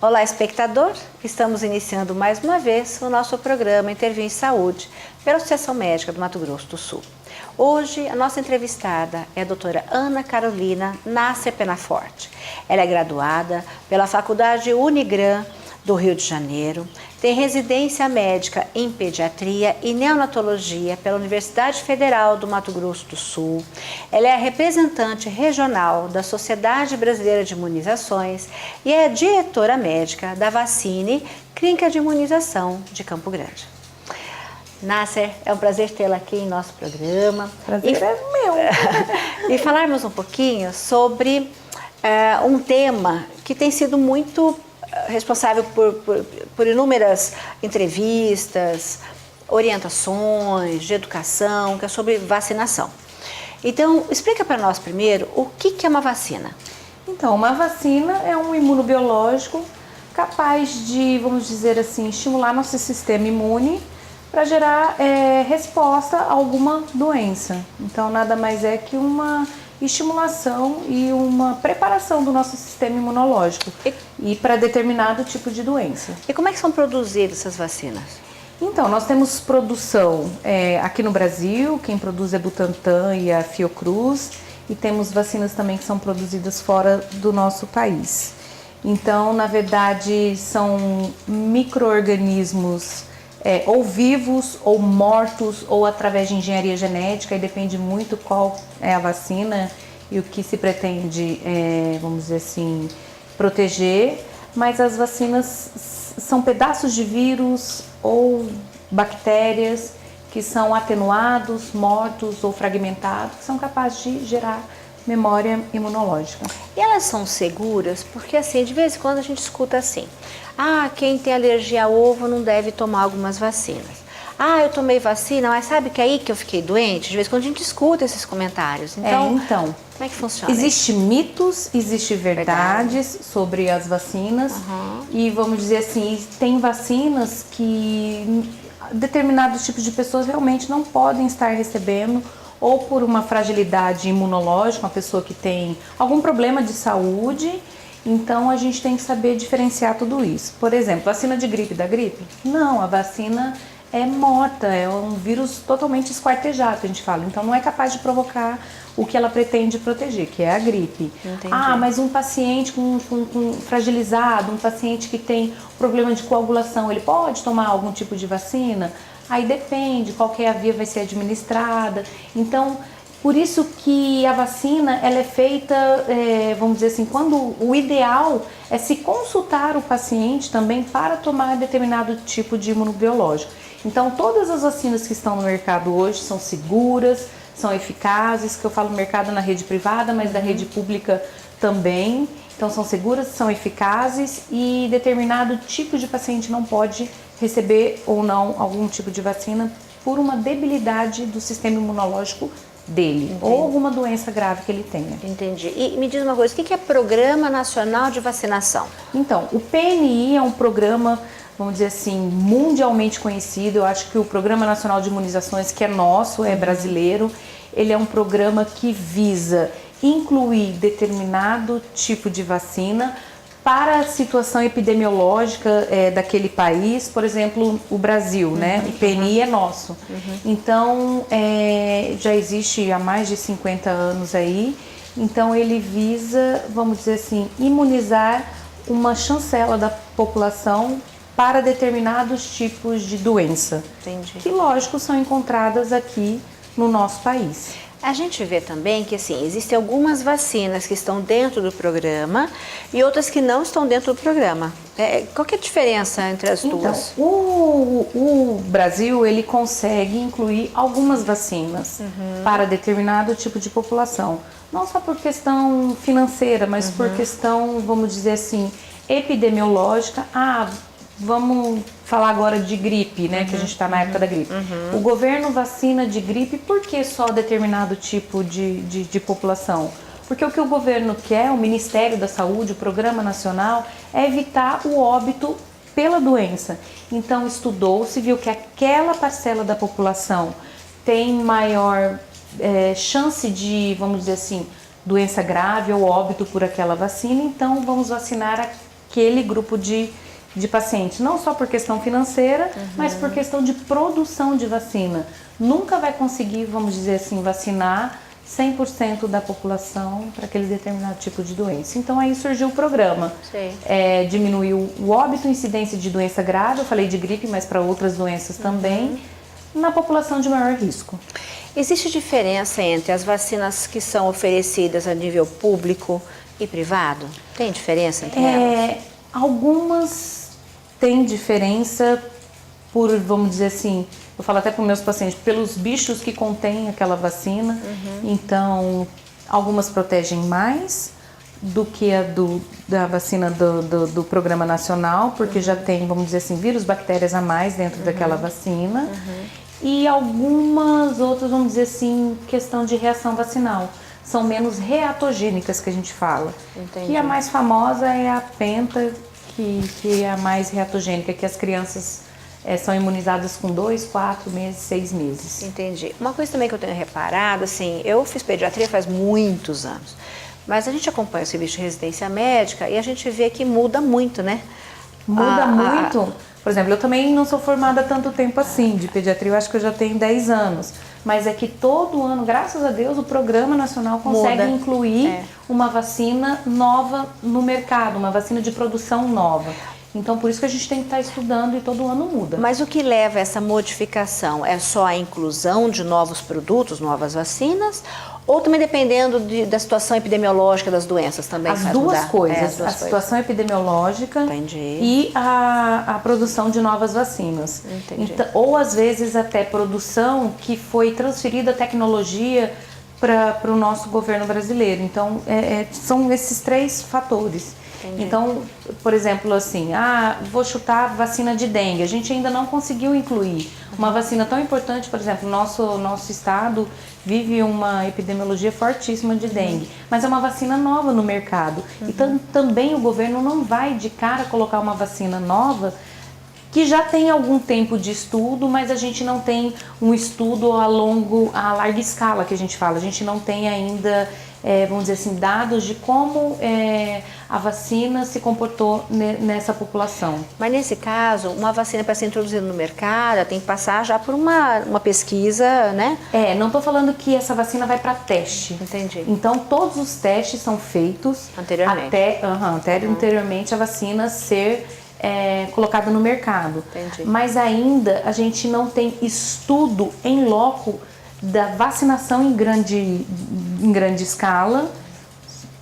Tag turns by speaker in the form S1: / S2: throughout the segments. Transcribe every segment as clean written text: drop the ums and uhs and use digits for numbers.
S1: Olá, espectador! Estamos iniciando mais uma vez o nosso programa Intervir em Saúde pela Associação Médica do Mato Grosso do Sul. Hoje, a nossa entrevistada é a doutora Ana Carolina Nasser Penaforte. Ela é graduada pela Faculdade Unigran do Rio de Janeiro, tem residência médica em pediatria e neonatologia pela Universidade Federal do Mato Grosso do Sul. Ela é a representante regional da Sociedade Brasileira de Imunizações e é diretora médica da Vacine, Clínica de Imunização de Campo Grande. Nasser, é um prazer tê-la aqui em nosso programa.
S2: Prazer é meu.
S1: E falarmos um pouquinho sobre um tema que tem sido muito responsável por inúmeras entrevistas, orientações de educação, que é sobre vacinação. Então, explica para nós primeiro o que é uma vacina.
S2: Então, uma vacina é um imunobiológico capaz de, vamos dizer assim, estimular nosso sistema imune para gerar resposta a alguma doença. Então, nada mais é que uma estimulação e uma preparação do nosso sistema imunológico e para determinado tipo de doença.
S1: E como é que são produzidas essas vacinas?
S2: Então, nós temos produção aqui no Brasil, quem produz é Butantan e a Fiocruz, e temos vacinas também que são produzidas fora do nosso país. Então, na verdade, são micro-organismos ou vivos, ou mortos, ou através de engenharia genética, e depende muito qual é a vacina e o que se pretende, vamos dizer assim, proteger. Mas as vacinas são pedaços de vírus ou bactérias que são atenuados, mortos ou fragmentados, que são capazes de gerar memória imunológica.
S1: E elas são seguras? Porque assim, de vez em quando a gente escuta assim: quem tem alergia a ovo não deve tomar algumas vacinas. Eu tomei vacina, mas sabe que é aí que eu fiquei doente? De vez em quando a gente escuta esses comentários. Então, como é que funciona?
S2: Existem mitos, existem verdades sobre as vacinas. E vamos dizer assim, tem vacinas que determinados tipos de pessoas realmente não podem estar recebendo, ou por uma fragilidade imunológica, uma pessoa que tem algum problema de saúde. Então, a gente tem que saber diferenciar tudo isso. Por exemplo, vacina de gripe da gripe? Não, a vacina é morta, é um vírus totalmente esquartejado, a gente fala. Então, não é capaz de provocar o que ela pretende proteger, que é a gripe.
S1: Entendi.
S2: Mas um paciente com fragilizado, um paciente que tem problema de coagulação, ele pode tomar algum tipo de vacina? Aí depende, qual que é a via vai ser administrada. Então, por isso que a vacina ela é feita, vamos dizer assim, quando o ideal é se consultar o paciente também para tomar determinado tipo de imunobiológico. Então, todas as vacinas que estão no mercado hoje são seguras, são eficazes, que eu falo mercado na rede privada, mas da rede pública também. Então, são seguras, são eficazes e determinado tipo de paciente não pode receber ou não algum tipo de vacina por uma debilidade do sistema imunológico dele. Entendi. Ou alguma doença grave que ele tenha.
S1: Entendi. E me diz uma coisa, o que é Programa Nacional de Vacinação?
S2: Então, o PNI é um programa, vamos dizer assim, mundialmente conhecido. Eu acho que o Programa Nacional de Imunizações, que é nosso, é brasileiro, ele é um programa que visa incluir determinado tipo de vacina para a situação epidemiológica daquele país. Por exemplo, o Brasil, né? O PNI é nosso. Então, já existe há mais de 50 anos aí. Então, ele visa, vamos dizer assim, imunizar uma chancela da população para determinados tipos de doença.
S1: Entendi.
S2: Que, lógico, são encontradas aqui no nosso país.
S1: A gente vê também que assim, existem algumas vacinas que estão dentro do programa e outras que não estão dentro do programa. Qual que é a diferença entre as duas?
S2: O Brasil ele consegue incluir algumas vacinas para determinado tipo de população. Não só por questão financeira, mas por questão, vamos dizer assim, epidemiológica. vamos falar agora de gripe, né? Que a gente está na época da gripe. O governo vacina de gripe, por que só determinado tipo de população? Porque o que o governo quer, o Ministério da Saúde, o Programa Nacional, é evitar o óbito pela doença. Então, estudou-se, viu que aquela parcela da população tem maior chance de, vamos dizer assim, doença grave ou óbito por aquela vacina, então vamos vacinar aquele grupo de pacientes, não só por questão financeira, mas por questão de produção de vacina. Nunca vai conseguir, vamos dizer assim, vacinar 100% da população para aquele determinado tipo de doença. Então aí surgiu o programa. Diminuiu o óbito, incidência de doença grave, eu falei de gripe, mas para outras doenças também, na população de maior risco.
S1: Existe diferença entre as vacinas que são oferecidas a nível público e privado? Tem diferença entre elas?
S2: Algumas têm diferença por, vamos dizer assim, eu falo até para os meus pacientes, pelos bichos que contém aquela vacina. Então, algumas protegem mais do que a da vacina do Programa Nacional, porque já tem, vamos dizer assim, vírus, bactérias a mais dentro daquela vacina. E algumas outras, vamos dizer assim, questão de reação vacinal. São menos reatogênicas, que a gente fala.
S1: Entendi.
S2: Que a mais famosa é a Penta, que é a mais reatogênica, que as crianças são imunizadas com 2, 4 meses, 6 meses.
S1: Entendi. Uma coisa também que eu tenho reparado, assim, eu fiz pediatria faz muitos anos, mas a gente acompanha o serviço de residência médica e a gente vê que muda muito, né?
S2: Muda muito. Por exemplo, eu também não sou formada há tanto tempo assim de pediatria, eu acho que eu já tenho 10 anos. Mas é que todo ano, graças a Deus, o Programa Nacional consegue incluir uma vacina nova no mercado, uma vacina de produção nova. Então, por isso que a gente tem que estar estudando e todo ano muda.
S1: Mas o que leva a essa modificação? É só a inclusão de novos produtos, novas vacinas? Ou também dependendo da situação epidemiológica das doenças também?
S2: As duas coisas, a situação epidemiológica e a produção de novas vacinas. Então, ou às vezes até produção que foi transferida a tecnologia para o nosso governo brasileiro. Então, são esses 3 fatores. Então, por exemplo, assim, vou chutar vacina de dengue. A gente ainda não conseguiu incluir uma vacina tão importante, por exemplo, nosso estado vive uma epidemiologia fortíssima de dengue, mas é uma vacina nova no mercado. Então, também o governo não vai de cara colocar uma vacina nova que já tem algum tempo de estudo, mas a gente não tem um estudo a larga escala, que a gente fala. A gente não tem ainda, vamos dizer assim, dados de como a vacina se comportou nessa população.
S1: Mas nesse caso, uma vacina para ser introduzida no mercado, ela tem que passar já por uma pesquisa, né?
S2: Não estou falando que essa vacina vai para teste.
S1: Entendi.
S2: Então, todos os testes são feitos anteriormente a vacina ser colocada no mercado.
S1: Entendi.
S2: Mas ainda a gente não tem estudo em loco da vacinação em grande escala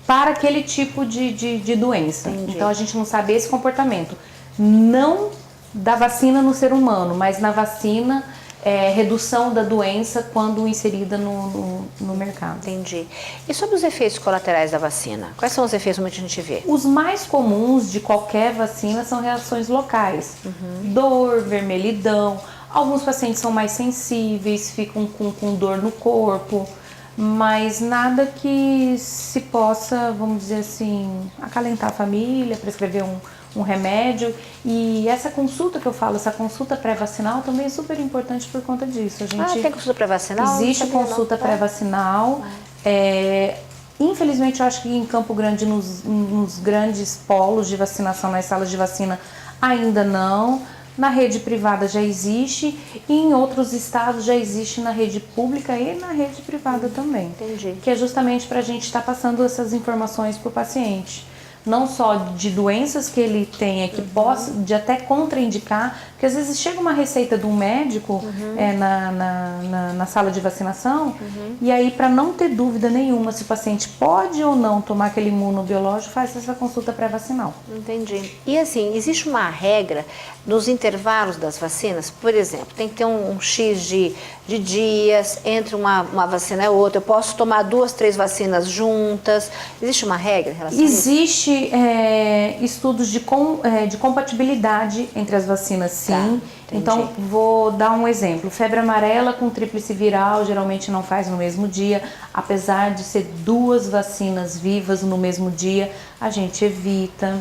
S2: para aquele tipo de doença.
S1: Entendi.
S2: Então a gente não sabe esse comportamento. Não da vacina no ser humano, mas na vacina redução da doença quando inserida no mercado.
S1: Entendi. E sobre os efeitos colaterais da vacina? Quais são os efeitos que a gente vê?
S2: Os mais comuns de qualquer vacina são reações locais. Dor, vermelhidão. Alguns pacientes são mais sensíveis, ficam com dor no corpo, mas nada que se possa, vamos dizer assim, acalentar a família, prescrever um remédio. E essa consulta que eu falo, essa consulta pré-vacinal também é super importante por conta disso.
S1: Tem consulta pré-vacinal?
S2: Existe consulta pré-vacinal. Infelizmente, eu acho que em Campo Grande, nos grandes polos de vacinação, nas salas de vacina, ainda não. Na rede privada já existe e em outros estados já existe na rede pública e na rede privada também.
S1: Entendi.
S2: Que é justamente para a gente estar passando essas informações para o paciente. Não só de doenças que ele tenha, que possa, de até contraindicar, porque às vezes chega uma receita de um médico na sala de vacinação, e aí para não ter dúvida nenhuma se o paciente pode ou não tomar aquele imunobiológico, faz essa consulta pré-vacinal.
S1: Entendi. E assim, existe uma regra nos intervalos das vacinas? Por exemplo, tem que ter um X de de dias entre uma vacina e outra? Eu posso tomar 2, 3 vacinas juntas? Existe uma regra em relação a isso?
S2: Existe estudos de compatibilidade entre as vacinas, sim.
S1: Tá,
S2: então, vou dar um exemplo. Febre amarela com tríplice viral geralmente não faz no mesmo dia. Apesar de ser 2 vacinas vivas no mesmo dia, a gente evita.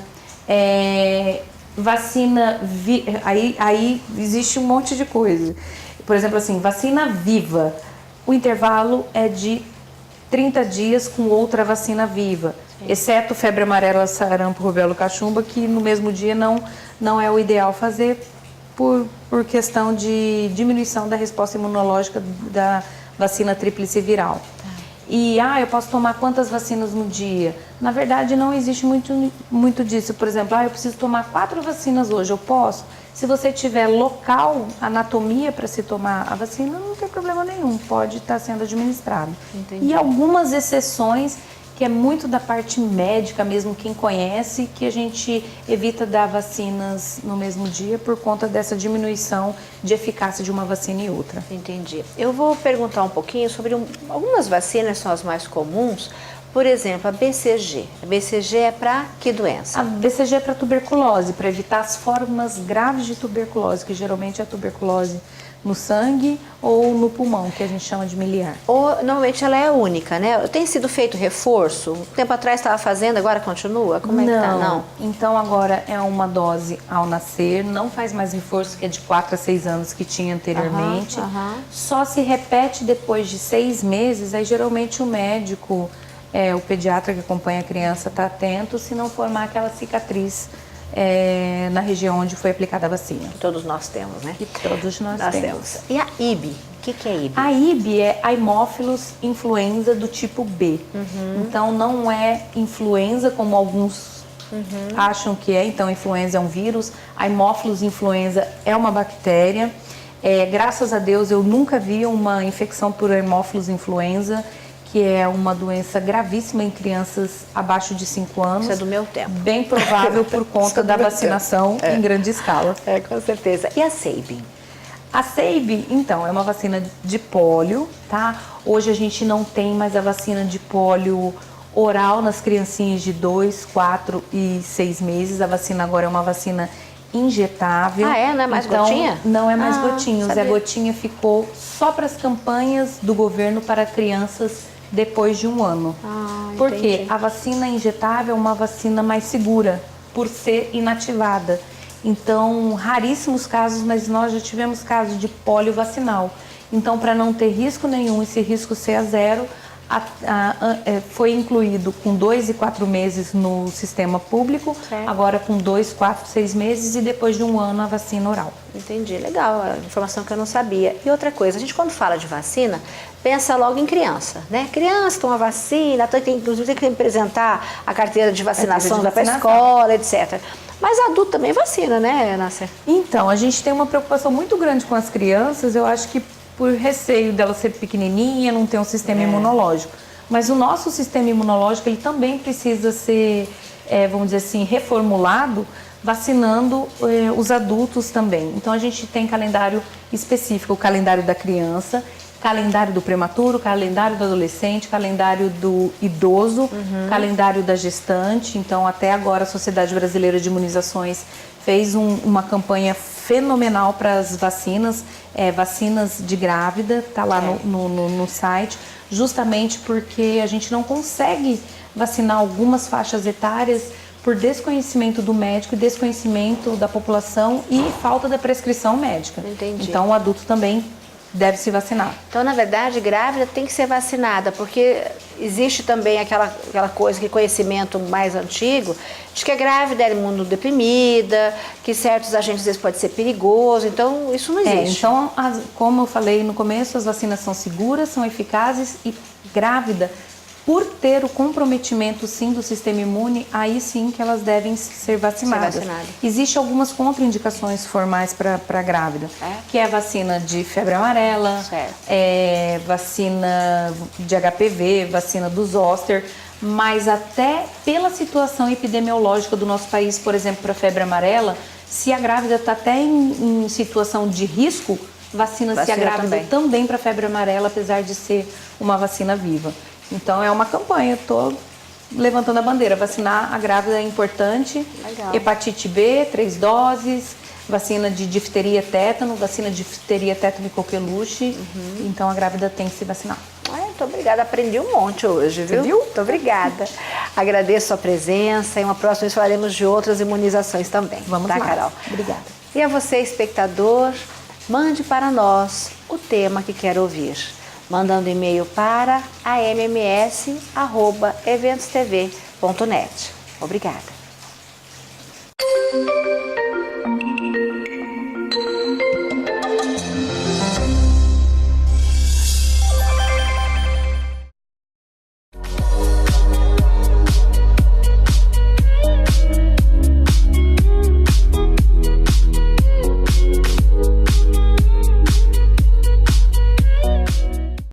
S2: Aí existe um monte de coisa. Por exemplo, assim, vacina viva. O intervalo é de 30 dias com outra vacina viva. Sim. Exceto febre amarela, sarampo, rubéola, cachumba, que no mesmo dia não é o ideal fazer por questão de diminuição da resposta imunológica da vacina tríplice viral. E, eu posso tomar quantas vacinas no dia? Na verdade, não existe muito disso. Por exemplo, eu preciso tomar 4 vacinas hoje, eu posso? Se você tiver local, anatomia para se tomar a vacina, não tem problema nenhum, pode estar sendo administrado.
S1: Entendi.
S2: E algumas exceções, que é muito da parte médica mesmo, quem conhece, que a gente evita dar vacinas no mesmo dia por conta dessa diminuição de eficácia de uma vacina e outra.
S1: Entendi. Eu vou perguntar um pouquinho sobre algumas vacinas, são as mais comuns. Por exemplo, a BCG. A BCG é para que doença?
S2: A BCG é para tuberculose, para evitar as formas graves de tuberculose, que geralmente é a tuberculose no sangue ou no pulmão, que a gente chama de miliar.
S1: Normalmente ela é única, né? Tem sido feito reforço? Um tempo atrás estava fazendo, agora continua? Como é que tá? Não.
S2: Então agora é uma dose ao nascer, não faz mais reforço, que é de 4 a 6 anos que tinha anteriormente. Só se repete depois de 6 meses, aí geralmente o médico, o pediatra que acompanha a criança está atento se não formar aquela cicatriz na região onde foi aplicada a vacina.
S1: Que todos nós temos, né?
S2: Que todos nós temos.
S1: E a IB? O que é IB?
S2: A IB é Haemophilus influenza do tipo B. Então não é influenza como alguns acham que é. Então influenza é um vírus, Haemophilus influenza é uma bactéria. Graças a Deus eu nunca vi uma infecção por Haemophilus influenza, que é uma doença gravíssima em crianças abaixo de 5 anos.
S1: Isso é do meu tempo.
S2: Bem provável por conta da vacinação em grande escala.
S1: Com certeza. E a Sabin?
S2: A Sabin, então, é uma vacina de pólio, tá? Hoje a gente não tem mais a vacina de pólio oral nas criancinhas de 2, 4 e 6 meses. A vacina agora é uma vacina injetável.
S1: Não é mais gotinha?
S2: Não é mais gotinha. O Zé
S1: sabia.
S2: Gotinha ficou só para as campanhas do governo para crianças depois de 1 ano. Porque a vacina injetável é uma vacina mais segura, por ser inativada. Então, raríssimos casos, mas nós já tivemos casos de pólio vacinal. Então, para não ter risco nenhum, esse risco ser a zero, foi incluído com 2 e 4 meses no sistema público, agora com 2, 4, 6 meses e depois de 1 ano a vacina oral.
S1: Entendi, legal, a informação que eu não sabia. E outra coisa, a gente quando fala de vacina, pensa logo em criança, né? Criança toma vacina, inclusive tem que apresentar a carteira de vacinação, vai para a escola, etc. Mas adulto também vacina, né, Nasser?
S2: Então, a gente tem uma preocupação muito grande com as crianças, eu acho que por receio dela ser pequenininha, não ter um sistema imunológico. Mas o nosso sistema imunológico, ele também precisa ser, vamos dizer assim, reformulado, vacinando os adultos também. Então, a gente tem calendário específico, o calendário da criança, calendário do prematuro, calendário do adolescente, calendário do idoso, calendário da gestante. Então, até agora, a Sociedade Brasileira de Imunizações fez uma campanha fenomenal para as vacinas, vacinas de grávida, tá lá no site, justamente porque a gente não consegue vacinar algumas faixas etárias por desconhecimento do médico, desconhecimento da população e falta da prescrição médica.
S1: Entendi.
S2: Então, o adulto também deve se vacinar.
S1: Então, na verdade, grávida tem que ser vacinada, porque existe também aquela coisa, que conhecimento mais antigo, de que a grávida é imunodeprimida, que certos agentes às vezes pode ser perigoso, então isso não existe.
S2: Então, como eu falei no começo, as vacinas são seguras, são eficazes e grávida, por ter o comprometimento sim do sistema imune, aí sim que elas devem ser vacinadas. Existem algumas contraindicações formais para grávida, que é a vacina de febre amarela, vacina de HPV, vacina do zoster, mas até pela situação epidemiológica do nosso país, por exemplo, para febre amarela, se a grávida está até em situação de risco, vacina-se a grávida também para febre amarela, apesar de ser uma vacina viva. Então é uma campanha, estou levantando a bandeira, vacinar a grávida é importante.
S1: Legal.
S2: Hepatite B, 3 doses, vacina de difteria, tétano e coqueluche. Então a grávida tem que se vacinar.
S1: Muito obrigada, aprendi um monte hoje, viu?
S2: Você viu?
S1: Muito obrigada. Agradeço a presença e uma próxima vez falaremos de outras imunizações também.
S2: Vamos
S1: tá,
S2: lá.
S1: Carol?
S2: Obrigada.
S1: E a você, espectador, mande para nós o tema que quer ouvir, mandando e-mail para amms@eventostv.net. Obrigada.